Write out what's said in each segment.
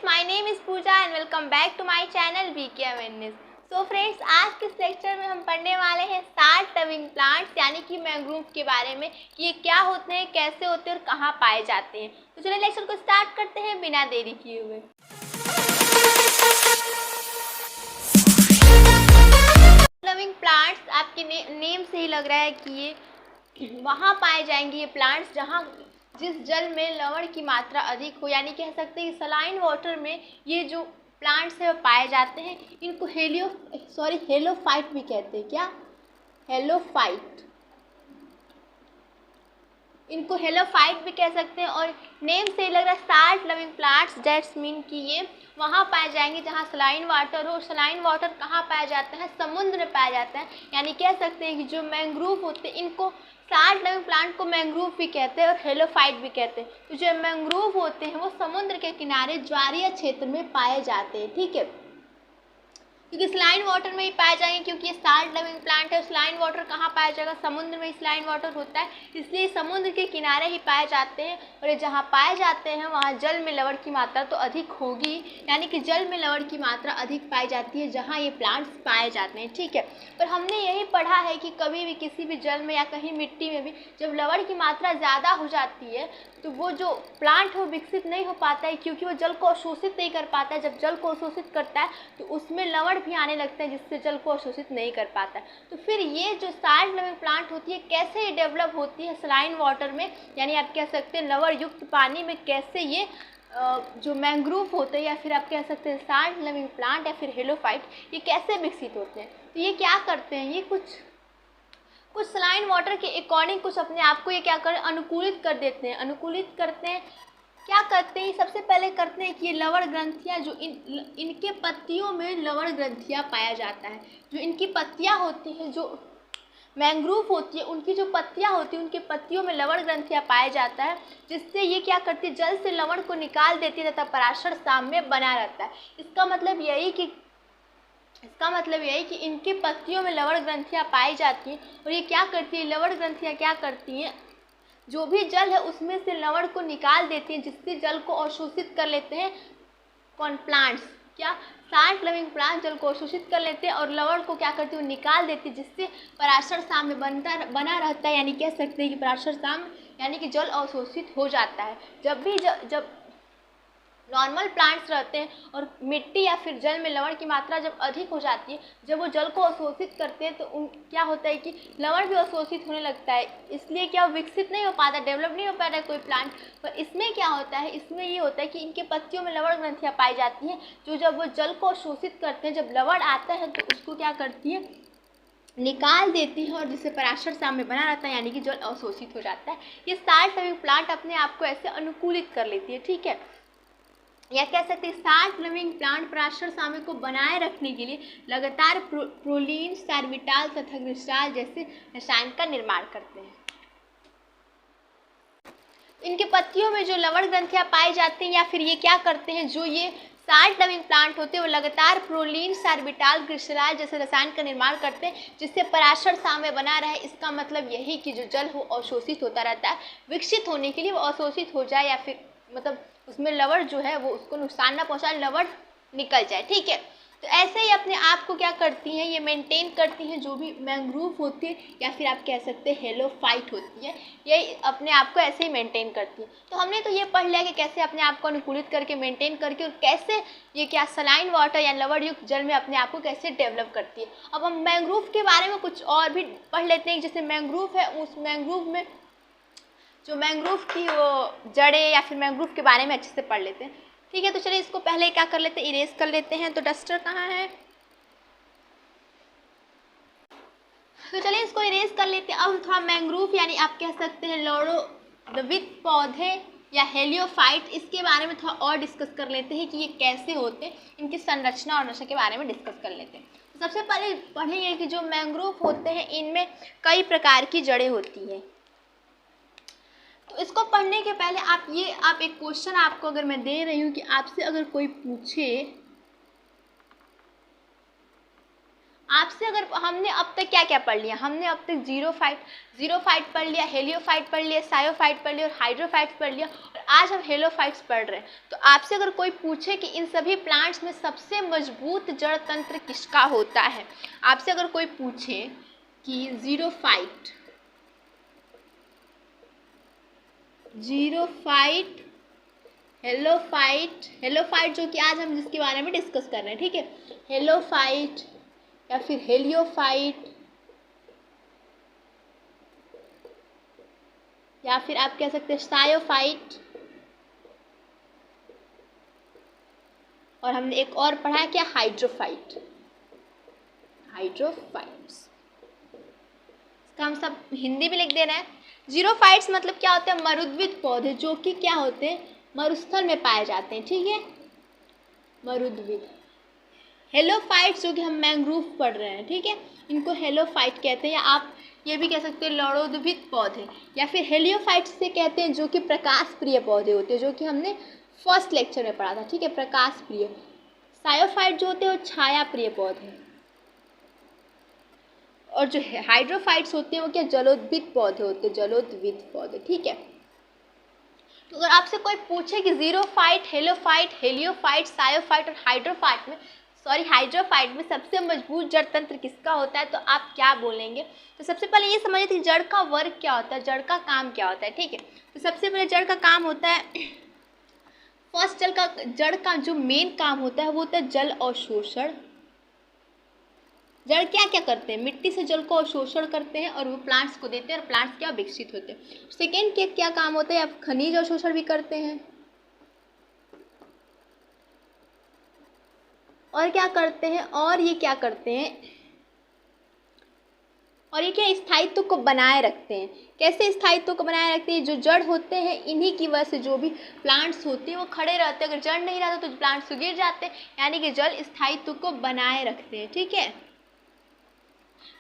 my name is Pooja and welcome back to my channel VK Awareness. So friends, आज के इस lecture में हम पढ़ने वाले हैं 60 लिविंग प्लांट्स यानी कि मैंग्रोव के बारे में कि ये क्या होते हैं, कैसे होते हैं और कहाँ पाए जाते हैं। तो चलिए लेक्चर को स्टार्ट करते हैं बिना देरी किए हुए। लिविंग प्लांट्स आपके नेम से ही लग रहा है कि ये वहाँ पाए जाएंगे ये प्लांट्स जहाँ जिस जल में लवण की मात्रा अधिक हो, यानी कह सकते हैं कि सलाइन वाटर में ये जो प्लांट्स है वो पाए जाते हैं। इनको हेलोफाइट भी कहते हैं। क्या? हेलोफाइट। इनको हेलोफाइट भी कह सकते हैं और नेम से लग रहा है 60 लिविंग प्लांट्स, दैट्स मीन कि ये वहाँ पाए जाएंगे जहाँ सलाइन वाटर हो। सलाइन वाटर कहाँ पाया जाता है? समुद्र में पाया जाता है। यानी कह सकते हैं कि जो मैंग्रोव होते हैं इनको 60 लिविंग प्लांट को मैंग्रोव भी कहते हैं और हेलोफाइट भी कहते हैं। तो जो मैंग्रोव होते हैं वो समुद्र के किनारे ज्वारीय क्षेत्र में पाए जाते हैं। ठीक है, क्योंकि सलाइन वाटर में ही पाए जाएंगे, क्योंकि ये 60 लिविंग प्लांट है। सलाइन वाटर कहाँ पाया जाएगा? समुद्र में ही सलाइन वाटर होता है, इसलिए समुद्र के किनारे ही पाए जाते हैं। और ये जहाँ पाए जाते हैं वहाँ जल में लवण की मात्रा तो अधिक होगी, यानी कि जल में लवण की मात्रा अधिक पाई जाती है जहाँ ये प्लांट्स पाए जाते हैं। ठीक है, पर हमने यही पढ़ा है कि कभी भी किसी भी जल में या कहीं मिट्टी में भी जब लवण की मात्रा ज़्यादा हो जाती है तो वो जो प्लांट हो विकसित नहीं हो पाता है, क्योंकि वो जल को अवशोषित नहीं कर पाता है। जब जल को अवशोषित करता है तो उसमें लवण भी आने लगता है जिससे जल को अवशोषित नहीं कर पाता है। तो फिर ये जो 60 लिविंग प्लांट होती है कैसे ये डेवलप होती है सलाइन वाटर में, यानी आप कह सकते हैं लवण युक्त पानी में कैसे ये जो मैंग्रोव होते हैं या फिर आप कह सकते हैं 60 लिविंग प्लांट या फिर हेलोफाइट ये कैसे विकसित होते हैं। तो ये क्या करते हैं, ये कुछ सलाइन वाटर के अकॉर्डिंग कुछ अपने आप को ये क्या कर अनुकूलित कर देते हैं। अनुकूलित करते हैं, क्या करते हैं? सबसे पहले करते हैं कि ये लवण ग्रंथियाँ जो इनके पत्तियों में लवण ग्रंथियाँ पाया जाता है। जो इनकी पत्तियाँ होती हैं, जो मैंग्रोव होती है उनकी जो पत्तियाँ होती हैं उनके पत्तियों में लवण ग्रंथियाँ पाया जाता है, जिससे ये क्या करती है जल से लवण को निकाल देती है तथा पराशर साम्य बना रहता है। इसका मतलब यही कि इनके पत्तियों में लवण ग्रंथियाँ पाई जाती हैं और ये क्या करती है, लवण ग्रंथियाँ क्या करती हैं, जो भी जल है उसमें से लवण को निकाल देती हैं, जिससे जल को अवशोषित कर लेते हैं कौन? प्लांट्स। क्या? 60 लिविंग प्लांट जल को अवशोषित कर लेते हैं और लवण को क्या करती है, निकाल देती है, जिससे पराशर साम्य बना रहता है। यानी कह सकते हैं कि पराशर साम्य यानी कि जल अवशोषित हो जाता है। जब नॉर्मल प्लांट्स रहते हैं और मिट्टी या फिर जल में लवण की मात्रा जब अधिक हो जाती है, जब वो जल को अवशोषित करते हैं तो क्या होता है कि लवण भी अवशोषित होने लगता है, इसलिए क्या विकसित नहीं हो पाता, डेवलप नहीं हो पाता कोई प्लांट। पर इसमें क्या होता है, इसमें ये होता है कि इनके पत्तियों में लवण ग्रंथियाँ पाई जाती हैं, जो जब वो जल को अवशोषित करते हैं, जब लवण आता है तो उसको क्या करती है, निकाल देती है और जिससे पराशर साम्य बना रहता है, यानी कि जल अवशोषित हो जाता है। ये 60 लिविंग प्लांट अपने आप को ऐसे अनुकूलित कर लेती है। ठीक है, या कह सकते हैं 60 लिविंग प्लांट पराशर साम्य को बनाए रखने के लिए लगातार प्रोलीन, सार्बिटाल तथा ग्लिसरॉल जैसे रसायन का निर्माण करते हैं। इनके पत्तियों में जो लवण ग्रंथियां पाई जाती हैं या फिर ये क्या करते हैं, जो ये 60 लिविंग प्लांट होते हैं वो लगातार प्रोलीन, सार्बिटाल, ग्लिसरॉल जैसे रसायन का निर्माण करते हैं, जिससे पराशर साम्य बना रहे। इसका मतलब यही कि जो जल हो अवशोषित होता रहता है, विकसित होने के लिए वो अवशोषित हो जाए या फिर मतलब उसमें लवण जो है वो उसको नुकसान ना पहुंचाए, लवण निकल जाए। ठीक है, तो ऐसे ही अपने आप को क्या करती हैं, ये मेंटेन करती हैं जो भी मैंग्रोव होती है या फिर आप कह सकते हैं हेलोफाइट होती है, ये अपने आप को ऐसे ही मेंटेन करती है। तो हमने तो ये पढ़ लिया कि कैसे अपने आप को अनुकूलित करके मेंटेन करके और कैसे ये क्या सलाइन वाटर या लवण युक्त जल में अपने आप को कैसे डेवलप करती है। अब हम मैंग्रोव के बारे में कुछ और भी पढ़ लेते हैं। जैसे मैंग्रोव है, उस मैंग्रोव में जो मैंग्रोव की वो जड़ें या फिर मैंग्रोव के बारे में अच्छे से पढ़ लेते हैं। ठीक है, तो चलिए इसको पहले क्या कर लेते हैं, इरेज कर लेते हैं। तो डस्टर कहाँ है, तो चलिए इसको इरेज कर लेते हैं। अब थोड़ा मैंग्रोव यानी आप कह सकते हैं लौहद्रवित पौधे या हेलियोफाइट, इसके बारे में थोड़ा और डिस्कस कर लेते हैं कि ये कैसे होते हैं, इनकी संरचना और नशा के बारे में डिस्कस कर लेते हैं। तो सबसे पहले पढ़ेंगे कि जो मैंग्रोव होते हैं इनमें कई प्रकार की जड़ें होती हैं। तो इसको पढ़ने के पहले आप एक क्वेश्चन आपको अगर मैं दे रही हूँ कि आपसे अगर कोई पूछे आपसे अगर हमने अब तक क्या क्या पढ़ लिया, हमने अब तक जीरोफाइट पढ़ लिया, हेलियोफाइट पढ़ लिया, सायोफाइट पढ़ लिया और हाइड्रोफाइट्स पढ़ लिया, और आज हम हेलोफाइट्स पढ़ रहे हैं। तो आपसे अगर कोई पूछे कि इन सभी प्लांट्स में सबसे मजबूत जड़ तंत्र किसका होता है, आपसे अगर कोई पूछे कि जीरोफाइट, हेलोफाइट जो कि आज हम जिसके बारे में डिस्कस कर रहे हैं, ठीक है, हेलोफाइट या फिर हेलियोफाइट या फिर आप कह सकते हैं सायोफाइट, और हमने एक और पढ़ा है क्या, हाइड्रोफाइट्स। इसका हम सब हिंदी में लिख दे रहे हैं। जीरोफाइट्स मतलब क्या होते हैं, मरुद्भिद पौधे जो कि क्या होते हैं, मरुस्थल में पाए जाते हैं, ठीक है, मरुद्भिद। हेलोफाइट्स जो कि हम मैंग्रोव पढ़ रहे हैं, ठीक है, इनको हेलोफाइट कहते हैं, या आप ये भी कह सकते हैं लौणोद्भिद पौधे, या फिर हेलियोफाइट्स से कहते हैं जो कि प्रकाश प्रिय पौधे होते हैं, जो कि हमने फर्स्ट लेक्चर में पढ़ा था, ठीक है, प्रकाश प्रिय। सायोफाइट जो होते हैं वो छाया प्रिय पौधे, और जो हाइड्रोफाइट्स होते हैं वो क्या, जलोद्भिद पौधे होते हैं, जलोद्भिद पौधे, ठीक है। तो अगर आपसे कोई पूछे कि जीरोफाइट, हेलोफाइट, हेलियोफाइट, सायोफाइट और हाइड्रोफाइट में सबसे मजबूत जड़ तंत्र किसका होता है, तो आप क्या बोलेंगे। तो सबसे पहले ये समझिए कि जड़ का वर्क क्या होता है, जड़ का काम क्या होता है, ठीक है। तो सबसे पहले जड़ का काम होता है, फर्स्ट जड़ का जो मेन काम होता है वो होता है जल अवशोषण। जड़ क्या क्या करते हैं, मिट्टी से जल को अवशोषण करते हैं और वो प्लांट्स को देते हैं, और प्लांट्स क्या विकसित होते हैं। सेकेंड के क्या काम होता है, आप खनिज अवशोषण भी करते हैं, और क्या करते हैं, और ये क्या करते हैं, और ये क्या स्थायित्व को बनाए रखते हैं। कैसे स्थायित्व को बनाए रखते हैं, जो जड़ होते हैं इन्हीं की वजह से जो भी प्लांट्स होते हैं वो खड़े रहते हैं, अगर जड़ नहीं रहता तो प्लांट्स गिर जाते हैं, यानी कि जल स्थायित्व को बनाए रखते हैं, ठीक है।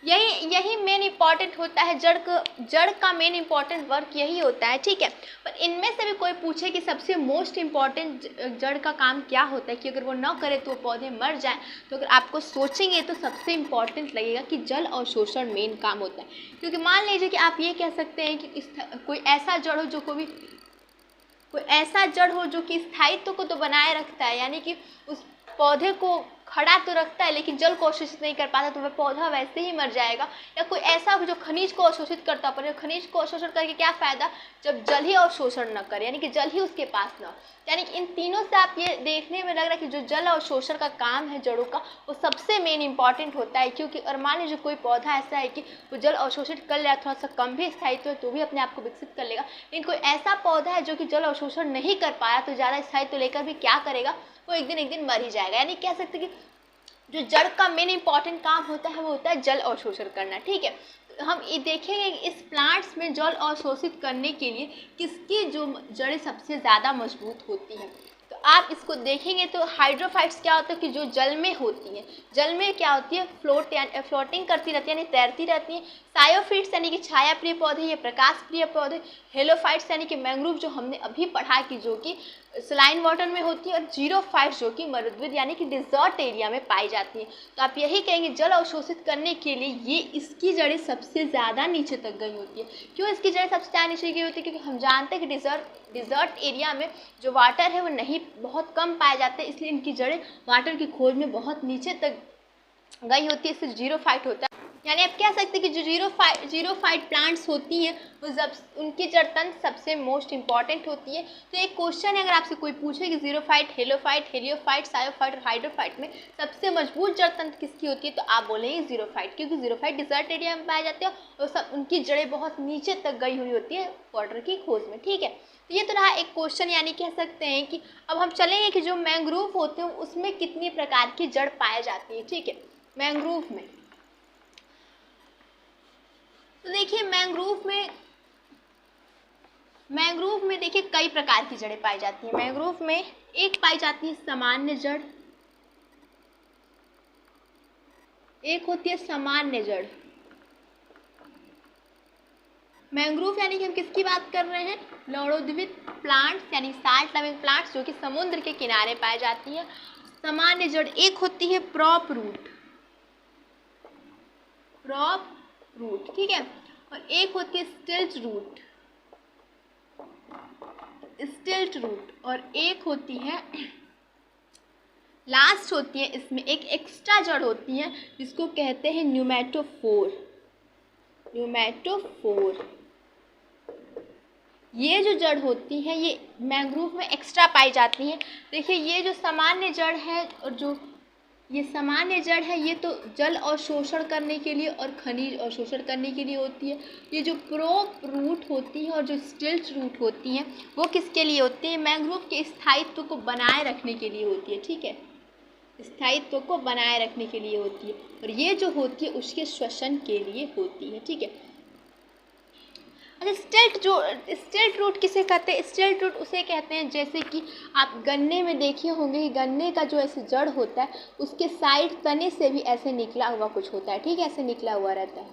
यही मेन इंपॉर्टेंट होता है, जड़ का मेन इंपॉर्टेंट वर्क यही होता है, ठीक है। पर इनमें से भी कोई पूछे कि सबसे मोस्ट इम्पॉर्टेंट जड़ का काम क्या होता है, कि अगर वो न करे तो वो पौधे मर जाएं, तो अगर आपको सोचेंगे तो सबसे इम्पॉर्टेंट लगेगा कि जल अवशोषण मेन काम होता है। क्योंकि मान लीजिए कि आप ये कह सकते हैं कि कोई ऐसा जड़ हो जो कि स्थायित्व को तो बनाए रखता है, यानी कि उस पौधे को खड़ा तो रखता है लेकिन जल को अवशोषित नहीं कर पाता, तो वह पौधा वैसे ही मर जाएगा। या कोई ऐसा जो खनिज को अवशोषित करता है, पर खनिज को अवशोषण करके क्या फ़ायदा, जब जल ही अवशोषण न करे, यानी कि जल ही उसके पास न हो। यानी कि इन तीनों से आप ये देखने में लग रहा है कि जो जल अवशोषण का काम है जड़ों का, वो सबसे मेन इंपॉर्टेंट होता है। क्योंकि और मान लीजिए कोई पौधा ऐसा है कि वो जल अवशोषित कर लेगा, थोड़ा सा कम भी स्थायित्व है तो भी अपने आप को विकसित कर लेगा। लेकिन कोई ऐसा पौधा है जो कि जल अवशोषण नहीं कर पाया, तो ज़्यादा स्थायित्व लेकर भी क्या करेगा, वो एक दिन मर ही जाएगा। यानी कह सकते कि जो जड़ का मेन इंपॉर्टेंट काम होता है वो होता है जल अवशोषण करना, ठीक है। हम ये देखेंगे कि इस प्लांट्स में जल अवशोषित करने के लिए किसकी जो जड़ें सबसे ज़्यादा मजबूत होती हैं। तो आप इसको देखेंगे तो हाइड्रोफाइट्स क्या होता है कि जो जल में होती हैं, जल में क्या होती है, फ्लोटिंग करती रहती है, यानी तैरती रहती हैं। सायोफिट्स यानी कि छाया प्रिय पौधे, ये प्रकाश प्रिय पौधे। हेलोफाइट्स यानी कि मैंग्रोव जो हमने अभी पढ़ा कि जो कि सलाइन वाटर में होती है, और जीरोफाइट्स जो कि मरुद्भिद यानी कि डिजर्ट एरिया में पाई जाती हैं। तो आप यही कहेंगे जल अवशोषित करने के लिए ये इसकी जड़ें सबसे ज़्यादा नीचे तक गई होती है। क्यों इसकी जड़ें सबसे ज़्यादा नीचे गई होती है, क्योंकि हम जानते हैं कि डिजर्ट एरिया में जो वाटर है वो नहीं बहुत कम पाए जाते हैं, इसलिए इनकी जड़ें वाटर की खोज में बहुत नीचे तक गई होती है, इससे जीरोफाइट होता है। यानी आप कह सकते हैं कि जो जीरोफाइट प्लांट्स होती हैं वो जब उनकी जड़ तंत्र सबसे मोस्ट इंपॉर्टेंट होती है। तो एक क्वेश्चन है, अगर आपसे कोई पूछे कि जीरोफाइट, हेलोफाइट, हेलियोफाइट, सायोफाइट और हाइड्रोफाइट में सबसे मजबूत जड़ तंत्र किसकी होती है, तो आप बोलेंगे जीरोफाइट, क्योंकि जीरोफाइट डिजर्ट एरिया में पाए जाते हैं और सब उनकी जड़ें बहुत नीचे तक गई हुई होती है वाटर की खोज में, ठीक है। तो ये तो रहा एक क्वेश्चन, यानी कह सकते हैं कि अब हम चलेंगे कि जो मैंग्रोव होते हैं उसमें कितनी प्रकार की जड़ पाई जाती है, ठीक है। मैंग्रोव तो देखिए मैंग्रोव में देखिए कई प्रकार की जड़ें पाई जाती हैं। मैंग्रोव में एक पाई जाती है सामान्य जड़, एक होती है सामान्य जड़। मैंग्रोव यानी कि हम किसकी बात कर रहे हैं, लौणोद्भिद प्लांट्स यानी साल्ट लविंग प्लांट्स जो कि समुद्र के किनारे पाई जाती है। सामान्य जड़ एक होती है प्रॉप रूट, प्रॉप रूट, ठीक है। और एक होती है स्टिल्ट रूट, स्टिल्ट रूट, और एक होती है लास्ट होती है इसमें एक एक्स्ट्रा जड़ होती है जिसको कहते हैं न्यूमेटोफोर, न्यूमेटोफोर। ये जो जड़ होती है ये मैंग्रोव में एक्स्ट्रा पाई जाती हैं। देखिए ये जो सामान्य जड़ है और जो ये सामान्य जड़ है ये तो जल अवशोषण करने के लिए और खनिज अवशोषण करने के लिए होती है। ये जो प्रोप रूट होती है और जो स्टिल्ट रूट होती हैं वो किसके लिए होती है? मैंग्रोव के स्थायित्व को बनाए रखने के लिए होती है, ठीक है, स्थायित्व को बनाए रखने के लिए होती है। और ये जो होती है उसके श्वसन के लिए होती है, ठीक है। अच्छा, स्टिल्ट रूट किसे कहते हैं? स्टिल्ट रूट उसे कहते हैं जैसे कि आप गन्ने में देखे होंगे कि गन्ने का जो ऐसे जड़ होता है उसके साइड तने से भी ऐसे निकला हुआ कुछ होता है, ठीक है, ऐसे निकला हुआ रहता है।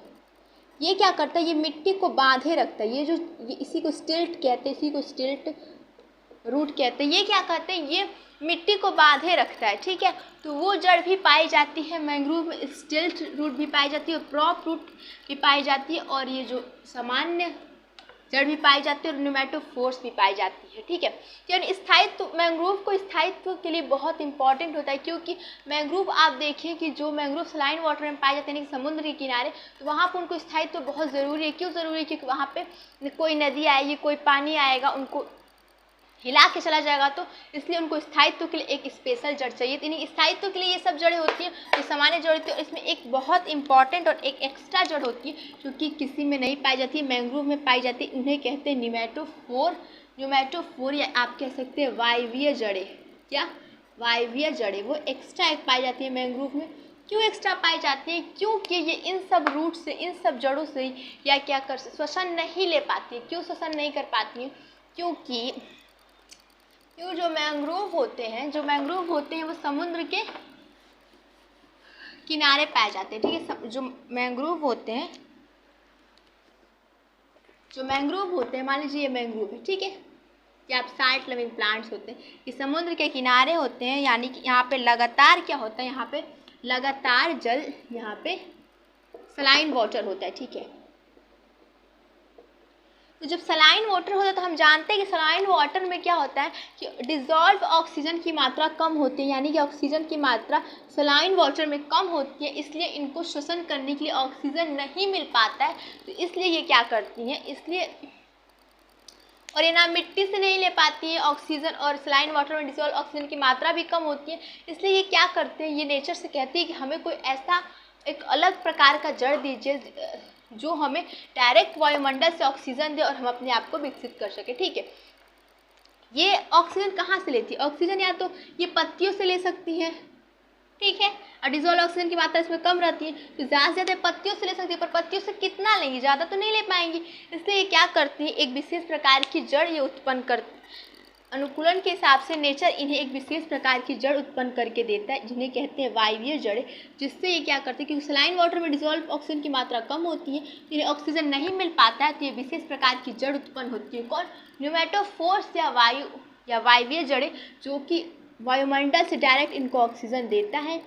ये क्या करता है? ये मिट्टी को बांधे रखता है। ये इसी को स्टिल्ट कहते हैं, इसी को स्टिल्ट रूट कहते हैं। ये क्या करते हैं? ये मिट्टी को बांधे रखता है, ठीक है। तो वो जड़ भी पाई जाती है मैंग्रोव में, स्टिल्ट रूट भी पाई जाती है और प्रॉप रूट भी पाई जाती है, और ये जो सामान्य जड़ भी पाई जाती है और न्यूमेटोफोर्स भी पाई जाती है, ठीक है। यानी स्थायित्व, मैंग्रोव को स्थायित्व के लिए बहुत इंपॉर्टेंट होता है, क्योंकि मैंग्रोव आप देखें कि जो मैंग्रोव सलाइन वाटर में पाए जाते हैं यानी समुद्र के किनारे, तो वहाँ पर उनको स्थायित्व बहुत ज़रूरी है। क्यों ज़रूरी है? क्योंकि वहाँ पे कोई नदी आएगी, कोई पानी आएगा, उनको हिला के चला जाएगा, तो इसलिए उनको स्थायित्व के लिए एक स्पेशल जड़ चाहिए। तो इन्हीं स्थायित्व के लिए ये सब जड़ें होती हैं, ये सामान्य जड़ होती है। और इसमें एक बहुत इंपॉर्टेंट और एक एक्स्ट्रा जड़ होती है जो कि किसी में नहीं पाई जाती है, मैंग्रोव में पाई जाती है। उन्हें कहते हैं न्यूमेटोफोर, न्यूमेटोफोर, या आप कह सकते हैं वायवीय जड़ें। क्या? वायवीय जड़ें, वो एक्स्ट्रा एक पाई जाती है मैंग्रोव में। क्यों एक्स्ट्रा पाई जाती है? क्योंकि ये इन सब रूट से, इन सब जड़ों से या क्या कर श्वसन नहीं ले पाती है। क्यों श्वसन नहीं कर पाती है? क्योंकि जो मैंग्रोव होते हैं, वो समुद्र के किनारे पाए जाते हैं, ठीक है। जो मैंग्रोव होते हैं, मान लीजिए ये मैंग्रोव है, ठीक है, ये आप साल्ट लविंग प्लांट्स होते हैं, ये समुद्र के किनारे होते हैं। यानी कि यहाँ पे लगातार क्या होता है? यहाँ पे लगातार जल, यहाँ पे सलाइन वाटर होता है, ठीक है। तो जब सलाइन वाटर होता है तो हम जानते हैं कि सलाइन वाटर में क्या होता है कि डिज़ोल्व ऑक्सीजन की मात्रा कम होती है, यानी कि ऑक्सीजन की मात्रा सलाइन वाटर में कम होती है, इसलिए इनको श्वसन करने के लिए ऑक्सीजन नहीं मिल पाता है। तो इसलिए ये क्या करती हैं, इसलिए, और ये ना मिट्टी से नहीं ले पाती है ऑक्सीजन, और सलाइन वाटर में डिज़ोल्व ऑक्सीजन की मात्रा भी कम होती है। इसलिए ये क्या करते हैं, ये नेचर से कहती है कि हमें कोई ऐसा एक अलग प्रकार का जड़ दीजिए जो हमें डायरेक्ट वायुमंडल से ऑक्सीजन दे और हम अपने आप को विकसित कर सके, ठीक है। ये ऑक्सीजन कहाँ से लेती है? ऑक्सीजन या तो ये पत्तियों से ले सकती है, ठीक है, और डिजोल्व ऑक्सीजन की मात्रा इसमें कम रहती है, तो ज़्यादा से ज़्यादा पत्तियों से ले सकती है, पर पत्तियों से कितना लेंगी? ज़्यादा तो नहीं ले पाएंगी। इसलिए ये क्या करती है, एक विशेष प्रकार की जड़ ये उत्पन्न कर, अनुकूलन के हिसाब से नेचर इन्हें एक विशेष प्रकार की जड़ उत्पन्न करके देता है, जिन्हें कहते हैं वायवीय जड़ें। जिससे ये क्या करते हैं, क्योंकि सलाइन वाटर में डिजोल्व ऑक्सीजन की मात्रा कम होती है, इन्हें ऑक्सीजन नहीं मिल पाता है, तो ये विशेष प्रकार की जड़ उत्पन्न होती है। कौन? न्यूमेटोफोर्स या वायवीय जड़ें, जो कि वायुमंडल से डायरेक्ट इनको ऑक्सीजन देता है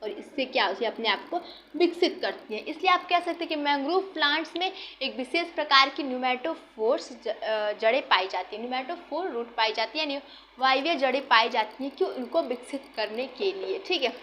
और इससे क्या होती है, अपने आप को विकसित करती है। इसलिए आप कह सकते हैं कि मैंग्रोव प्लांट्स में एक विशेष प्रकार की न्यूमेटोफोर्स जड़ें पाई जाती हैं, न्यूमेटोफोर रूट पाई जाती है, यानी वायवीय जड़ें पाई जाती हैं। क्यों? इनको विकसित करने के लिए, ठीक है।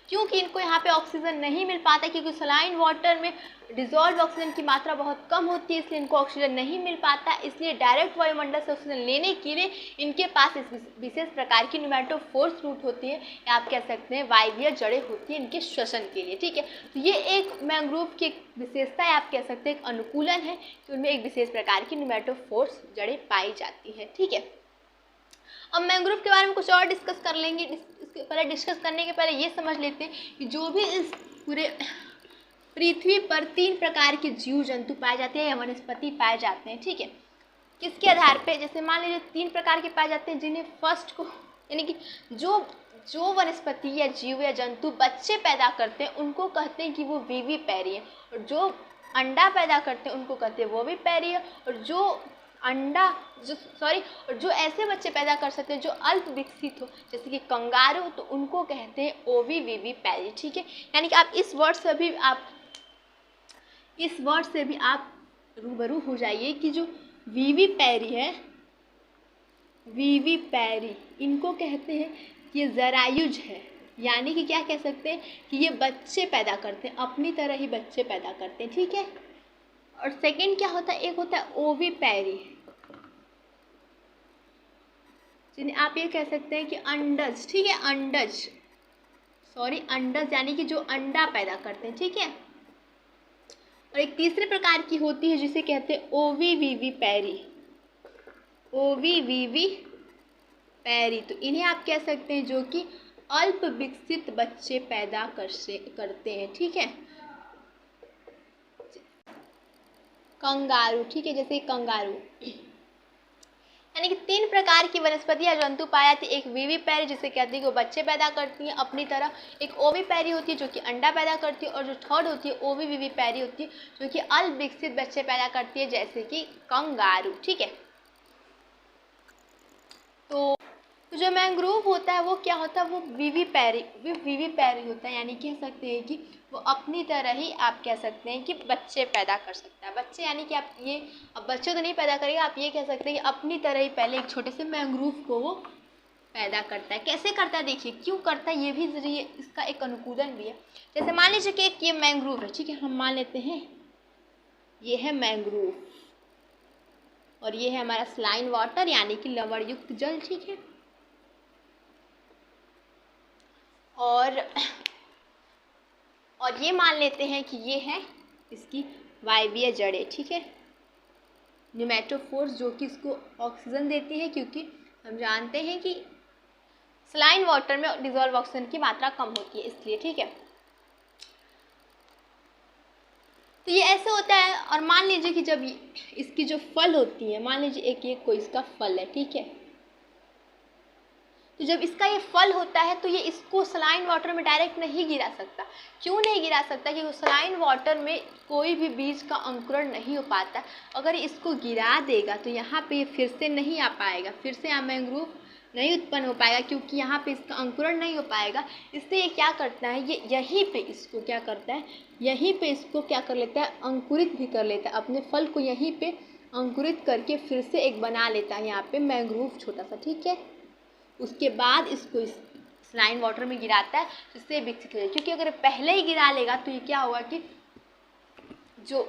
क्योंकि इनको यहाँ पे ऑक्सीजन नहीं मिल पाता, क्योंकि सलाइन वाटर में डिजोल्व ऑक्सीजन की मात्रा बहुत कम होती है, इसलिए इनको ऑक्सीजन नहीं मिल पाता। इसलिए डायरेक्ट वायुमंडल से ऑक्सीजन लेने के लिए इनके पास इस विशेष प्रकार की न्यूमेटोफोर्स रूट होती है, या आप कह सकते हैं वायवीय जड़ें होती हैं इनके श्वसन के लिए, ठीक है। तो ये एक मैंग्रोव की एक विशेषता है, आप कह सकते हैं एक अनुकूलन है कि उनमें एक विशेष प्रकार की न्यूमेटोफोर्स जड़ें पाई जाती हैं, ठीक है। अब मैंग्रोव के बारे में कुछ और डिस्कस कर लेंगे। इसके पहले डिस्कस करने के पहले ये समझ लेते हैं कि जो भी इस पूरे पृथ्वी पर 3 प्रकार के जीव जंतु पाए जाते हैं या वनस्पति पाए जाते हैं, ठीक है। किसके आधार पे? जैसे मान लीजिए 3 प्रकार के पाए जाते हैं, जिन्हें फर्स्ट को, यानी कि जो वनस्पति या जीव या जंतु बच्चे पैदा करते हैं उनको कहते हैं कि वो विविपैरी है, और जो अंडा पैदा करते हैं उनको कहते हैं वो विपैरी है, और जो अंडा जो ऐसे बच्चे पैदा कर सकते हैं जो अल्प विकसित हो, जैसे कि कंगारू, तो उनको कहते हैं ओविविविपैरी। ठीक है, यानी कि आप इस वर्ड से भी आप रूबरू हो जाइए कि जो विविपैरी है, विविपैरी, इनको कहते हैं कि ये जरायुज है, यानी कि क्या कह सकते हैं कि ये बच्चे पैदा करते हैं, अपनी तरह ही बच्चे पैदा करते हैं। ठीक है, और सेकंड क्या होता है, एक होता है ओविपैरी, जिन्हें आप ये कह सकते हैं कि अंडज। ठीक है, अंडज यानी कि जो अंडा पैदा करते हैं। ठीक है, और एक तीसरे प्रकार की होती है जिसे कहते हैं ओविविविपैरी, ओविविविपैरी, तो इन्हें आप कह सकते हैं जो कि अल्प विकसित बच्चे पैदा करते हैं। ठीक है, कंगारू। ठीक है, जैसे कंगारू, यानी कि 3 प्रकार की वनस्पति या जंतु पाए जाते हैं। एक विविपैरी जिसे कहते हैं कि वो बच्चे पैदा करती हैं अपनी तरह, एक ओविपैरी होती है जो कि अंडा पैदा करती है, और जो थर्ड होती है ओविविविपैरी होती है जो कि अल्प विकसित बच्चे पैदा करती है, जैसे कि कंगारू। ठीक है, तो जो मैंग्रोव होता है वो क्या होता है, वो विविपैरी होता है, यानी कह सकते हैं कि वो अपनी तरह ही आप कह सकते हैं कि बच्चे पैदा कर सकता है। बच्चे यानी कि आप ये, अब बच्चे तो नहीं पैदा करेगा, आप ये कह सकते हैं कि अपनी तरह ही पहले एक छोटे से मैंग्रोव को वो पैदा करता है। कैसे करता है, देखिए क्यों करता है, ये भी जरिए इसका एक अनुकूलन भी है। जैसे मान लीजिए कि एक ये मैंग्रोव है। ठीक है, हम मान लेते हैं ये है मैंग्रोव, और ये है हमारा सलाइन वाटर यानी कि लवण युक्त जल। ठीक है, और ये मान लेते हैं कि ये है इसकी वायवीय जड़ें। ठीक है, न्यूमेटोफोर्स, जो कि इसको ऑक्सीजन देती है, क्योंकि हम जानते हैं कि सलाइन वाटर में डिजॉल्व ऑक्सीजन की मात्रा कम होती है, इसलिए। ठीक है, तो ये ऐसे होता है। और मान लीजिए कि जब इसकी जो फल होती है, मान लीजिए एक कोई इसका फल है। ठीक है, तो जब इसका ये फल होता है तो ये इसको सलाइन वाटर में डायरेक्ट नहीं गिरा सकता। क्यों नहीं गिरा सकता, क्योंकि सलाइन वाटर में कोई भी बीज का अंकुरण नहीं हो पाता। अगर इसको गिरा देगा तो यहाँ पे ये फिर से नहीं आ पाएगा, फिर से यहाँ मैंग्रोव नहीं उत्पन्न हो पाएगा, क्योंकि यहाँ पे इसका अंकुरण नहीं हो पाएगा। इसलिए ये क्या करता है, ये यहीं पे इसको क्या करता है, यहीं पे इसको क्या कर लेता है, अंकुरित भी कर लेता है, अपने फल को यहीं पे अंकुरित करके फिर से एक बना लेता है यहाँ पे मैंग्रोव छोटा सा। ठीक है, उसके बाद इसको इस सलाइन वाटर में गिराता है जिससे विकसित हो जाए, क्योंकि अगर पहले ही गिरा लेगा तो ये क्या होगा कि जो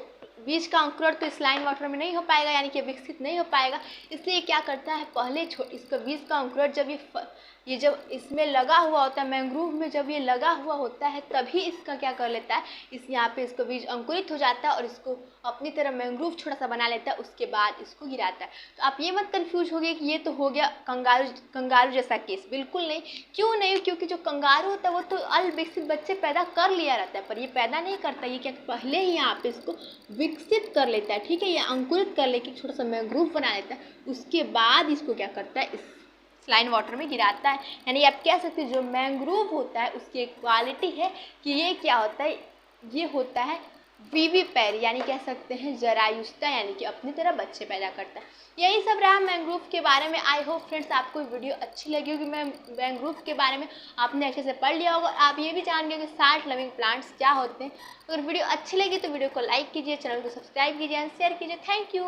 बीज का अंकुरण तो सलाइन वाटर में नहीं हो पाएगा, यानी कि विकसित नहीं हो पाएगा। इसलिए क्या करता है, पहले इसका बीज का अंकुरण जब ये जब इसमें लगा हुआ होता है, मैंग्रोव में जब ये लगा हुआ होता है, तभी इसका क्या कर लेता है, इस यहाँ पे इसको बीज अंकुरित हो जाता है और इसको अपनी तरह मैंग्रोव छोटा सा बना लेता है, उसके बाद इसको गिराता है। तो आप ये मत कंफ्यूज हो गए कि ये तो हो गया कंगारू जैसा केस, बिल्कुल नहीं। क्यों नहीं, क्योंकि जो कंगारू होता है वो तो अल्प विकसित बच्चे पैदा कर लिया रहता है, पर ये पैदा नहीं करता। ये क्या पहले ही यहाँ पे इसको विकसित कर लेता है। ठीक है, ये अंकुरित कर लेके छोटा सा मैंग्रोव बना लेता है, उसके बाद इसको क्या करता है, इस सलाइन वाटर में गिराता है। यानी आप कह सकते हैं जो मैंग्रोव होता है उसकी एक क्वालिटी है कि ये क्या होता है, ये होता है विविपैरी, यानी कह सकते हैं जरायुस्ता, यानी कि अपनी तरह बच्चे पैदा करता है। यही सब रहा मैंग्रोव के बारे में। आई होप फ्रेंड्स आपको वीडियो अच्छी लगी होगी। मैंग्रोव के बारे में आपने अच्छे से पढ़ लिया होगा, आप ये भी जान गए कि साल्ट लविंग प्लांट्स क्या होते हैं। अगर वीडियो अच्छी लगी तो वीडियो को लाइक कीजिए, चैनल को सब्सक्राइब कीजिए एंड शेयर कीजिए। Thank you.